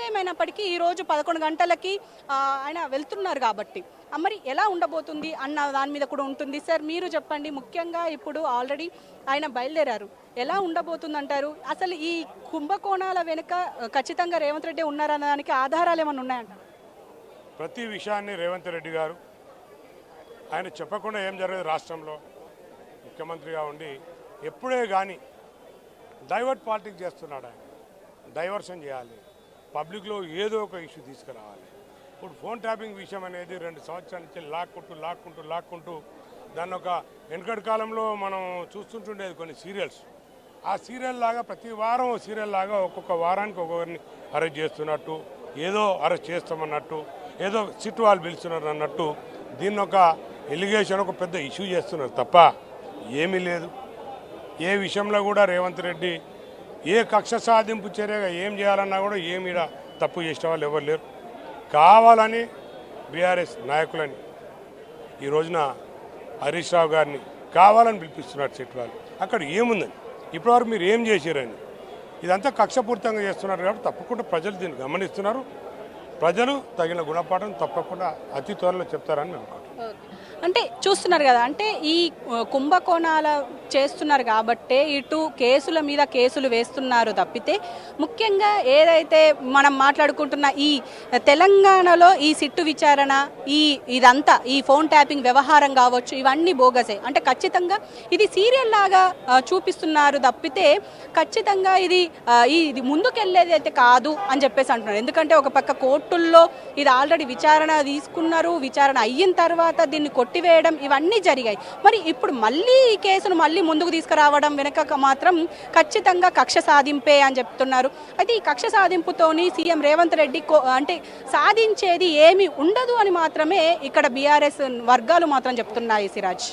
ఏదేమైనప్పటికీ ఈరోజు 11 గంటలకి ఆయన వెళ్తున్నారు కాబట్టి మరి ఎలా ఉండబోతుంది అన్న దాని మీద కూడా ఉంటుంది. సార్ మీరు చెప్పండి, ముఖ్యంగా ఇప్పుడు ఆల్రెడీ ఆయన బయలుదేరారు, ఎలా ఉండబోతుంది అంటారు? అసలు ఈ కుంభకోణాల వెనుక ఖచ్చితంగా రేవంత్ రెడ్డి ఉన్నారన్న దానికి ఆధారాలు ఏమైనా ఉన్నాయంటారు? ప్రతి విషయాన్ని రేవంత్ రెడ్డి గారు ఆయన చెప్పకుండా ఏం జరగదు. రాష్ట్రంలో ముఖ్యమంత్రిగా ఉండి ఎప్పుడే కానీ డైవర్ట్ పాలిటిక్స్ చేస్తున్నాడు. ఆయన డైవర్షన్ చేయాలి, పబ్లిక్లో ఏదో ఒక ఇష్యూ తీసుకురావాలి. ఇప్పుడు ఫోన్ ట్యాపింగ్ విషయం అనేది 2 సంవత్సరాల నుంచి లాక్కుంటూ దాన్ని ఒక వెనకటి కాలంలో మనం చూస్తుంటుండేది కొన్ని సీరియల్స్. ఆ సీరియల్ లాగా ప్రతి వారం సీరియల్ లాగా ఒక్కొక్క వారానికి ఒక్కొక్కరిని అరెస్ట్ చేస్తున్నట్టు, ఏదో అరెస్ట్ చేస్తామన్నట్టు, ఏదో సిట్ వాళ్ళు పిలుస్తున్నారు అన్నట్టు దీన్ని ఒక ఎలిగేషన్, ఒక పెద్ద ఇష్యూ చేస్తున్నారు తప్ప ఏమీ లేదు. ఏ విషయంలో కూడా రేవంత్ రెడ్డి ఏ కక్ష సాధింపు చర్యగా ఏం చేయాలన్నా కూడా ఏమి తప్పు చేసిన వాళ్ళు ఎవరు లేరు. కావాలని బీఆర్ఎస్ నాయకులని ఈ రోజున హరీష్ రావు గారిని కావాలని పిలిపిస్తున్నారు సిట్ వాళ్ళు. అక్కడ ఏముందని ఇప్పటివరకు మీరు ఏం చేశారని ఇదంతా కక్షపూరితంగా చేస్తున్నారు కాబట్టి తప్పకుండా ప్రజలు దీన్ని గమనిస్తున్నారు. ప్రజలు తగిన గుణపాఠం తప్పకుండా అతి త్వరలో చెప్తారని మేము అనుకుంటున్నాం. అంటే చూస్తున్నారు కదా, అంటే ఈ కుంభకోణాల చేస్తున్నారు కాబట్టే ఇటు కేసుల మీద కేసులు వేస్తున్నారు తప్పితే ముఖ్యంగా ఏదైతే మనం మాట్లాడుకుంటున్న ఈ తెలంగాణలో ఈ సిట్టు విచారణ, ఇదంతా ఈ ఫోన్ ట్యాపింగ్ వ్యవహారం కావచ్చు, ఇవన్నీ బోగసే. అంటే ఖచ్చితంగా ఇది సీరియల్ లాగా చూపిస్తున్నారు తప్పితే ఖచ్చితంగా ఇది ముందుకెళ్ళేది అయితే కాదు అని చెప్పేసి అంటున్నారు. ఎందుకంటే ఒక పక్క కోర్టుల్లో ఇది ఆల్రెడీ విచారణ తీసుకున్నారు, విచారణ అయిన తర్వాత దీన్ని కొట్టివేయడం ఇవన్నీ జరిగాయి. మరి ఇప్పుడు మళ్ళీ ఈ కేసును మళ్ళీ ముందుకు తీసుకురావడం వెనక మాత్రం ఖచ్చితంగా కక్ష సాధింపే అని చెప్తున్నారు. అయితే ఈ కక్ష సాధింపుతోని సీఎం రేవంత్ రెడ్డి అంటే సాధించేది ఏమీ ఉండదు అని మాత్రమే ఇక్కడ బీఆర్ఎస్ వర్గాలు మాత్రం చెప్తున్నాయి. సిరాజ్.